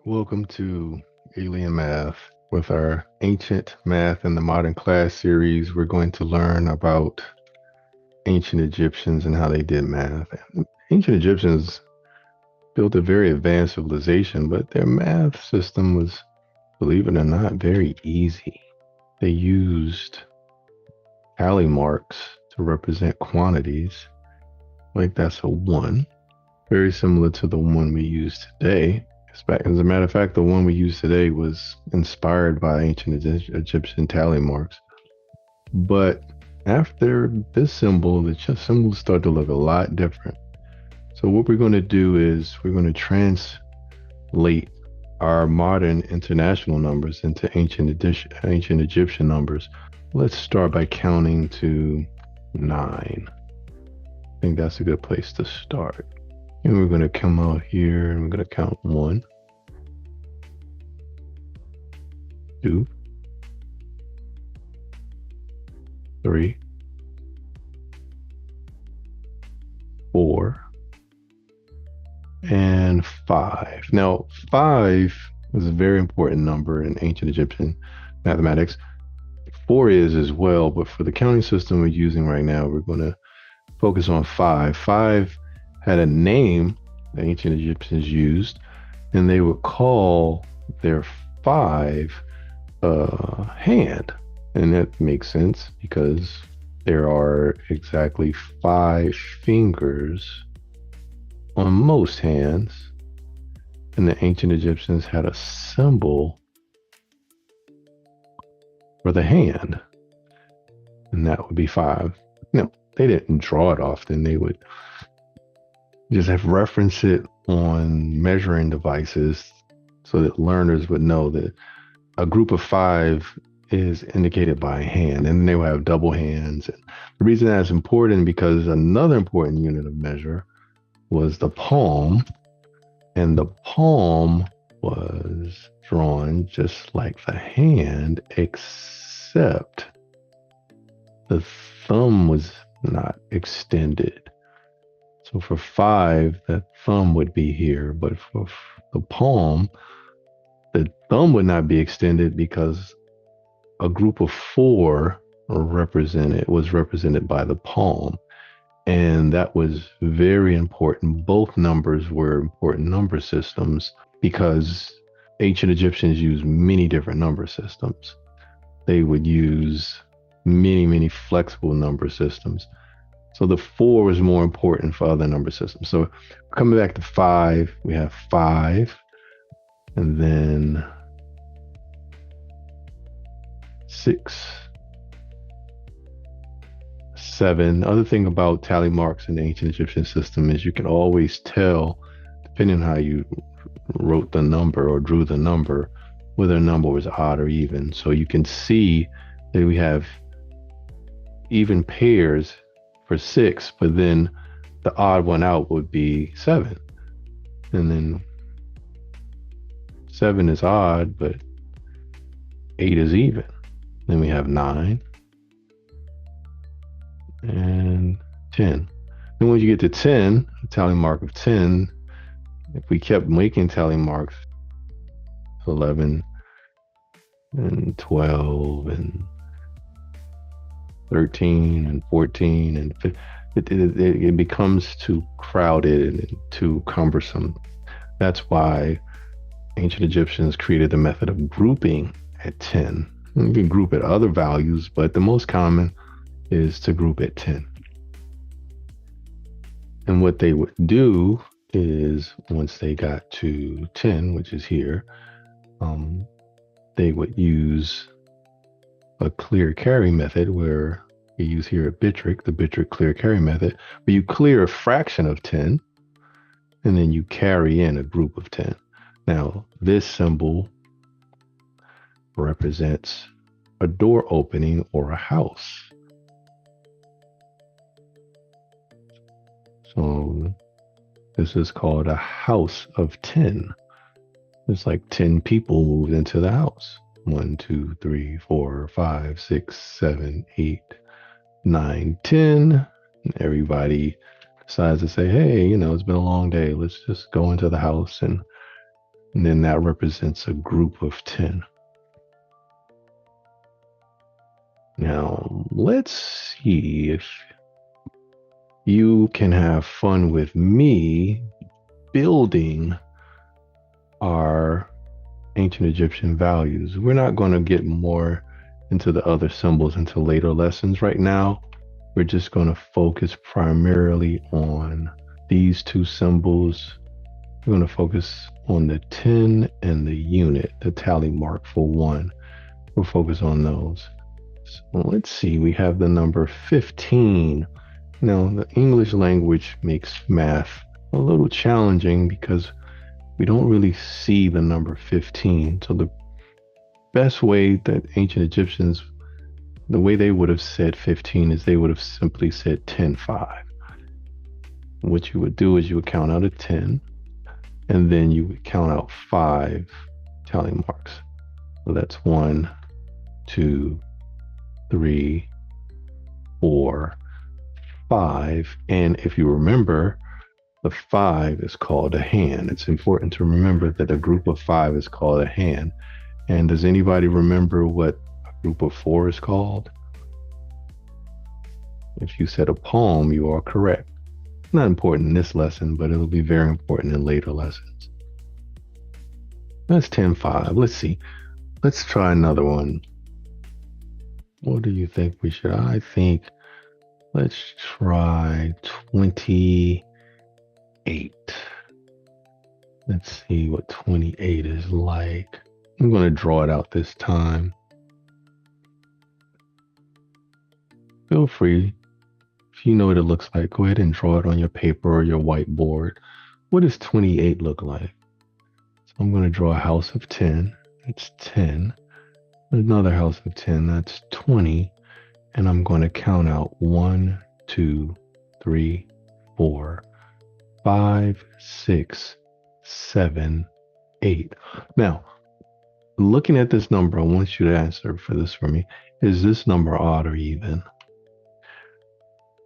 Welcome to Alien Math. With our Ancient Math in the Modern Class series, we're going to learn about ancient Egyptians and how they did math. Ancient Egyptians built a very advanced civilization, but their math system was, believe it or not, very easy. They used tally marks to represent quantities, like that's a 1, very similar to the one we use today. As a matter of fact, the one we use today was inspired by ancient Egyptian tally marks. But after this symbol, the symbols start to look a lot different. So what we're going to do is we're going to translate our modern international numbers into ancient Egyptian numbers. Let's start by counting to 9. I think that's a good place to start. And we're going to come out here and we're going to count 1, 2, 3, 4, and 5. Now, 5 is a very important number in ancient Egyptian mathematics. 4 is as well, but for the counting system we're using right now, we're going to focus on 5. 5 had a name the ancient Egyptians used, and they would call their 5 hand. And that makes sense because there are exactly 5 fingers on most hands, and the ancient Egyptians had a symbol for the hand, and that would be 5. No, they didn't draw it often. They would just have reference it on measuring devices so that learners would know that a group of 5 is indicated by a hand, and they will have double hands. And the reason that's important because another important unit of measure was the palm, and the palm was drawn just like the hand, except the thumb was not extended. So for 5, the thumb would be here, but for the palm, the thumb would not be extended because a group of 4 was represented by the palm. And that was very important. Both numbers were important number systems because ancient Egyptians used many different number systems. They would use many flexible number systems. So the 4 was more important for other number systems. So coming back to 5, we have 5, and then 6, 7. The other thing about tally marks in the ancient Egyptian system is you can always tell, depending on how you wrote the number or drew the number, whether a number was odd or even. So you can see that we have even pairs for 6, but then the odd one out would be 7. And then 7 is odd, but 8 is even. Then we have 9 and 10. Then when you get to 10, a tally mark of 10, if we kept making tally marks, 11 and 12 and 13 and 14 and 15, it becomes too crowded and too cumbersome. That's why ancient Egyptians created the method of grouping at 10. You can group at other values, but the most common is to group at 10. And what they would do is once they got to 10, which is here, they would use a clear carry method where you use here a Bitrick, the Bitrick clear carry method, where you clear a fraction of 10 and then you carry in a group of 10. Now, this symbol represents a door opening or a house. So this is called a house of 10. It's like 10 people moved into the house. 1, 2, 3, 4, 5, 6, 7, 8, 9, 10. Everybody decides to say, hey, it's been a long day. Let's just go into the house and And then that represents a group of 10. Now, let's see if you can have fun with me building our ancient Egyptian values. We're not going to get more into the other symbols until later lessons. Right now, we're just going to focus primarily on these two symbols. We're going to focus on the 10 and the unit, the tally mark for 1. We'll focus on those. So let's see, we have the number 15. Now, the English language makes math a little challenging because we don't really see the number 15. So the best way that ancient Egyptians, the way they would have said 15 is they would have simply said 10, 5. What you would do is you would count out a 10, and then you would count out 5 tally marks. So that's 1, 2, 3, 4, 5. And if you remember, the 5 is called a hand. It's important to remember that a group of 5 is called a hand. And does anybody remember what a group of 4 is called? If you said a palm, you are correct. Not important in this lesson, but it'll be very important in later lessons. That's 10, 5. Let's see. Let's try another one. What do you think we should? I think let's try 28. Let's see what 28 is like. I'm going to draw it out this time. Feel free, if you know what it looks like, go ahead and draw it on your paper or your whiteboard. What does 28 look like? So I'm going to draw a house of 10. That's 10. Another house of 10. That's 20. And I'm going to count out 1, 2, 3, 4, 5, 6, 7, 8. Now, looking at this number, I want you to answer for this for me. Is this number odd or even?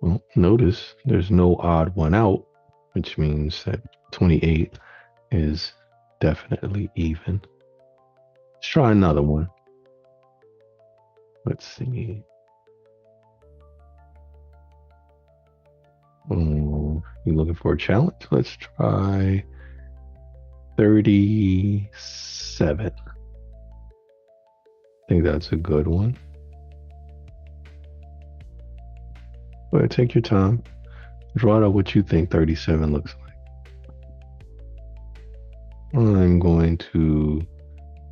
Well, notice there's no odd one out, which means that 28 is definitely even. Let's try another one. Let's see. You looking for a challenge? Let's try 37. I think that's a good one. Go ahead, take your time. Draw out what you think 37 looks like. I'm going to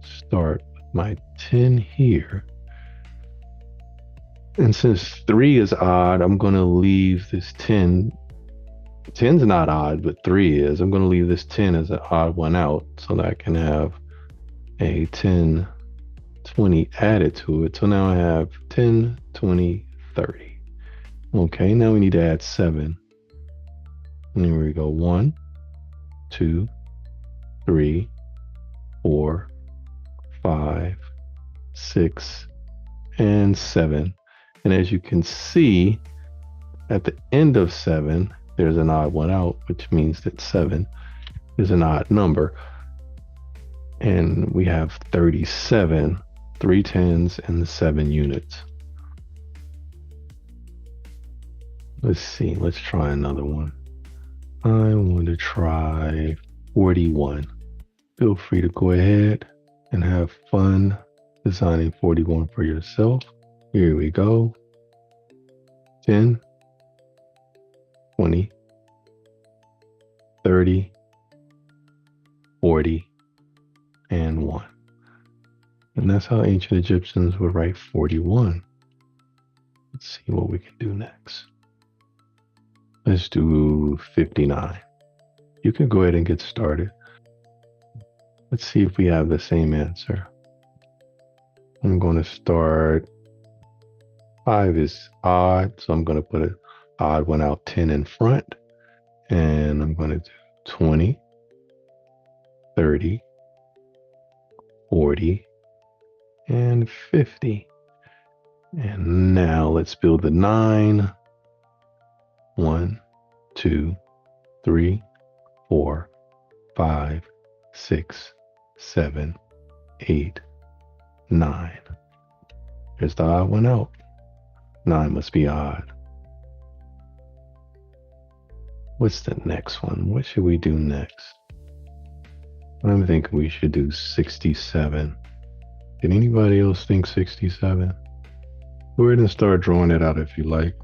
start my 10 here. And since 3 is odd, I'm going to leave this 10. 10's not odd, but 3 is. I'm going to leave this 10 as an odd one out so that I can have a 10, 20 added to it. So now I have 10, 20, 30. Okay, now we need to add 7. And here we go. 1, 2, 3, 4, 5, 6, and 7. And as you can see, at the end of 7, there's an odd one out, which means that 7 is an odd number. And we have 37, 3 10s, and the 7 units. Let's see, let's try another one. I want to try 41. Feel free to go ahead and have fun designing 41 for yourself. Here we go. 10, 20, 30, 40, and 1. And that's how ancient Egyptians would write 41. Let's see what we can do next. Let's do 59. You can go ahead and get started. Let's see if we have the same answer. I'm going to start. 5 is odd, so I'm going to put an odd one out, 10 in front. And I'm going to do 20, 30, 40, and 50. And now let's build the 9. 1, 2, 3, 4, 5, 6, 7, 8, 9. Here's the odd one out. 9 must be odd. What's the next one? What should we do next? I'm thinking we should do 67. Did anybody else think 67? Go ahead and start drawing it out if you like.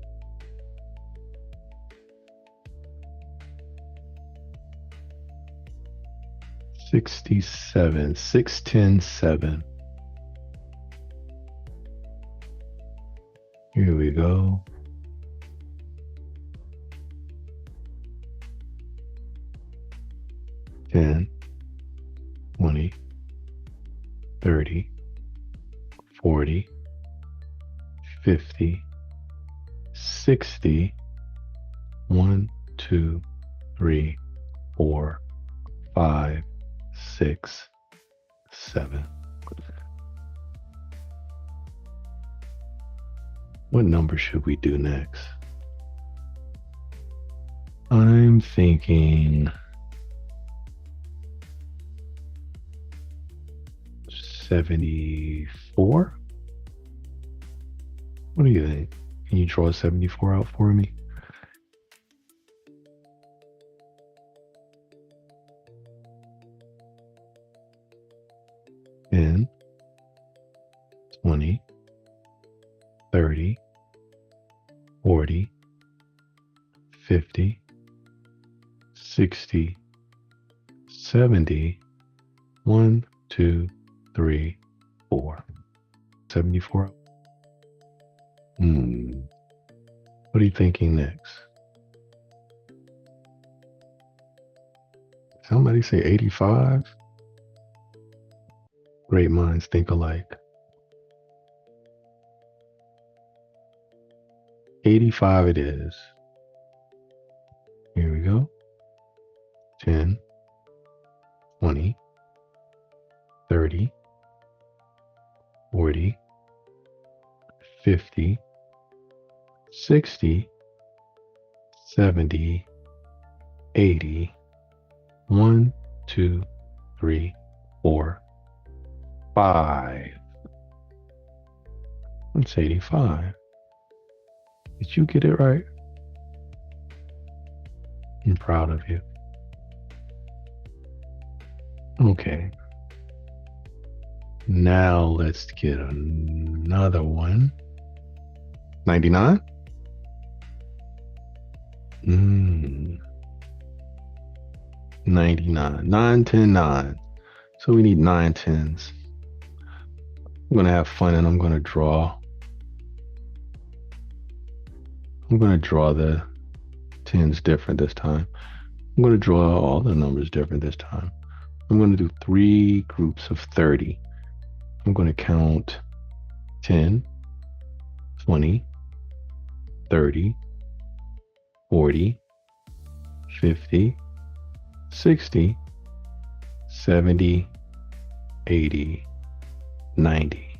$67, 6, 10, 7. Here we go. $10, 20, 30, 40, 50, 60, 1, 2, 3, 4, 5, 6, 7. What number should we do next? I'm thinking 74. What do you think? Can you draw 74 out for me? And 20, 30, 40, 50, 60, 70, 1, 2, 3, 4. 74. What are you thinking next? Somebody say 85? Great minds think alike. 85 it is. Here we go. 10, 20, 30, 40, 50, 60, 70, 80, 1, 2, 3, 4, 5. It's 85. Did you get it right? I'm proud of you. Okay. Now let's get another one. 99? 99. 9, 10, 9. So we need 9 tens. I'm going to have fun and I'm going to draw. I'm going to draw the tens different this time. I'm going to draw all the numbers different this time. I'm going to do 3 groups of 30. I'm going to count 10, 20, 30, 40, 50, 60, 70, 80, 90,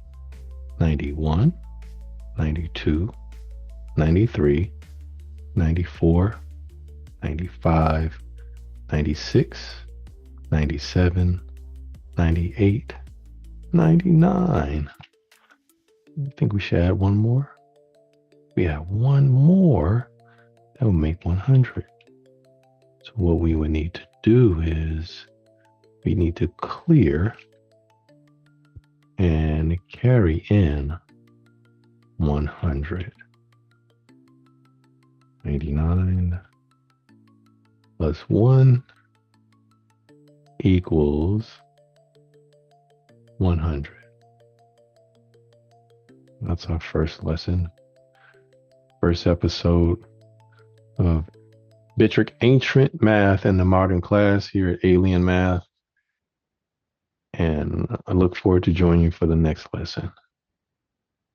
91, 92, 93, 94, 95, 96, 97, 98, 99. I think we should add one more. We add one more, that would make 100. So what we would need to do is we need to clear and carry in 100. 99 plus 1 equals 100. That's our first lesson. First episode of Bitric Ancient Math and the Modern Class here at Alien Math. And I look forward to joining you for the next lesson.